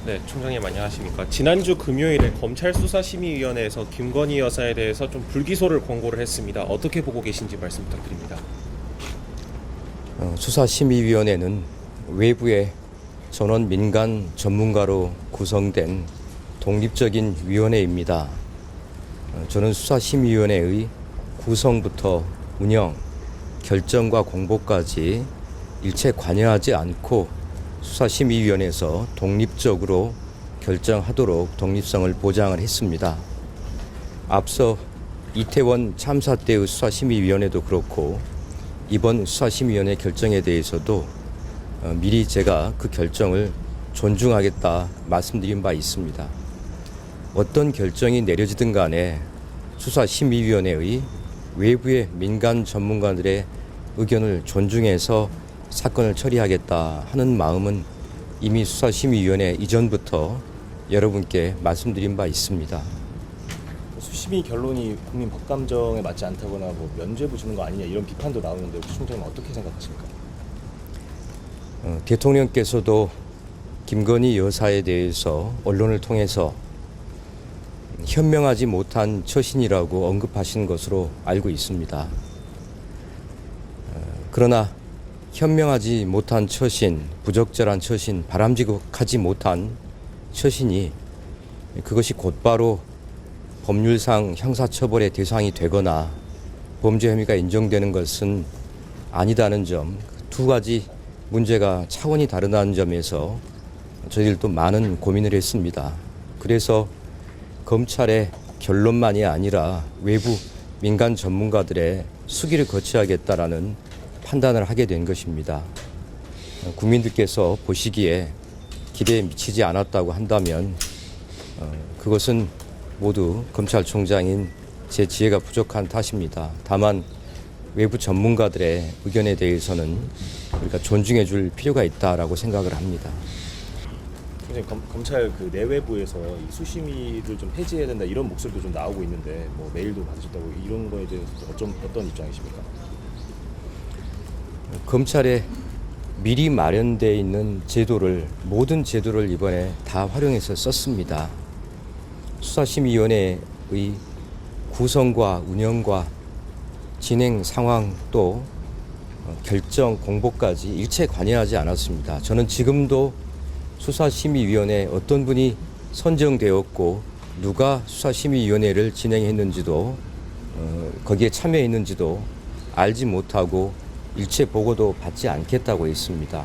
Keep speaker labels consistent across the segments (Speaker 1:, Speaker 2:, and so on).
Speaker 1: 네, 총장님 안녕하십니까. 지난주 금요일에 검찰수사심의위원회에서 김건희 여사에 대해서 좀 불기소를 권고를 했습니다. 어떻게 보고 계신지 말씀 부탁드립니다.
Speaker 2: 수사심의위원회는 외부의 전원 민간 전문가로 구성된 독립적인 위원회입니다. 저는 수사심의위원회의 구성부터 운영, 결정과 공보까지 일체 관여하지 않고 수사심의위원회에서 독립적으로 결정하도록 독립성을 보장을 했습니다. 앞서 이태원 참사 때의 수사심의위원회도 그렇고 이번 수사심의위원회 결정에 대해서도 미리 제가 그 결정을 존중하겠다 말씀드린 바 있습니다. 어떤 결정이 내려지든 간에 수사심의위원회의 외부의 민간 전문가들의 의견을 존중해서 사건을 처리하겠다 하는 마음은 이미 수사심의위원회 이전부터 여러분께 말씀드린 바 있습니다.
Speaker 3: 수심이 결론이 국민 법감정에 맞지 않다거나 뭐 면죄부 주는 거 아니냐 이런 비판도 나오는데 혹시 총장님 어떻게 생각하십니까?
Speaker 2: 대통령께서도 김건희 여사에 대해서 언론을 통해서 현명하지 못한 처신이라고 언급하신 것으로 알고 있습니다. 그러나 현명하지 못한 처신, 부적절한 처신, 바람직하지 못한 처신이 그것이 곧바로 법률상 형사처벌의 대상이 되거나 범죄 혐의가 인정되는 것은 아니다는 점, 두 가지 문제가 차원이 다르다는 점에서 저희들도 많은 고민을 했습니다. 그래서 검찰의 결론만이 아니라 외부 민간 전문가들의 수기를 거쳐야겠다라는 판단을 하게 된 것입니다. 국민들께서 보시기에 기대에 미치지 않았다고 한다면 그것은 모두 검찰총장인 제 지혜가 부족한 탓입니다. 다만 외부 전문가들의 의견에 대해서는 우리가 존중해 줄 필요가 있다라고 생각을 합니다.
Speaker 3: 총장님 검찰 그 내외부에서 이 수심위를 좀 폐지해야 된다 이런 목소리도 좀 나오고 있는데 뭐 메일도 받으셨다고 이런 거에 대해서 어떤 입장이십니까?
Speaker 2: 검찰에 미리 마련되어 있는 제도를 모든 제도를 이번에 다 활용해서 썼습니다. 수사심의위원회의 구성과 운영과 진행 상황 또 결정 공보까지 일체 관여하지 않았습니다. 저는 지금도 수사심의위원회 어떤 분이 선정되었고 누가 수사심의위원회를 진행했는지도 거기에 참여했는지도 알지 못하고 일체 보고도 받지 않겠다고 했습니다.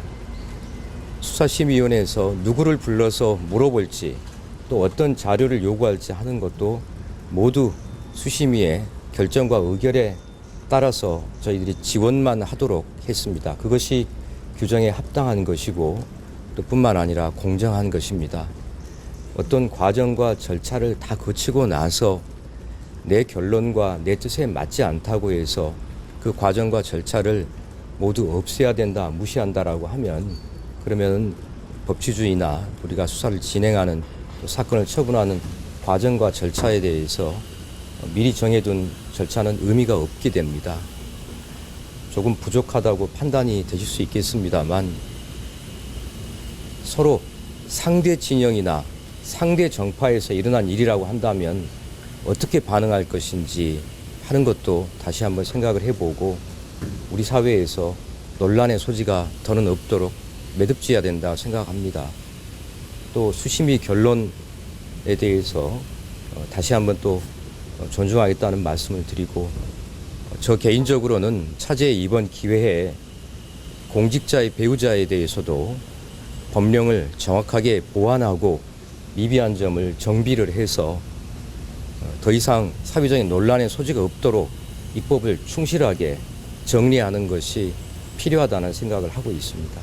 Speaker 2: 수사심의위원회에서 누구를 불러서 물어볼지 또 어떤 자료를 요구할지 하는 것도 모두 수심위의 결정과 의결에 따라서 저희들이 지원만 하도록 했습니다. 그것이 규정에 합당한 것이고 또 뿐만 아니라 공정한 것입니다. 어떤 과정과 절차를 다 거치고 나서 내 결론과 내 뜻에 맞지 않다고 해서 그 과정과 절차를 모두 없애야 된다, 무시한다라고 하면 그러면 법치주의나 우리가 수사를 진행하는 또 사건을 처분하는 과정과 절차에 대해서 미리 정해둔 절차는 의미가 없게 됩니다. 조금 부족하다고 판단이 되실 수 있겠습니다만 서로 상대 진영이나 상대 정파에서 일어난 일이라고 한다면 어떻게 반응할 것인지 하는 것도 다시 한번 생각을 해보고 우리 사회에서 논란의 소지가 더는 없도록 매듭지어야 된다 생각합니다. 또 수심위 결론에 대해서 다시 한번 또 존중하겠다는 말씀을 드리고 저 개인적으로는 차제의 이번 기회에 공직자의 배우자에 대해서도 법령을 정확하게 보완하고 미비한 점을 정비를 해서 더 이상 사회적인 논란의 소지가 없도록 입법을 충실하게 정리하는 것이 필요하다는 생각을 하고 있습니다.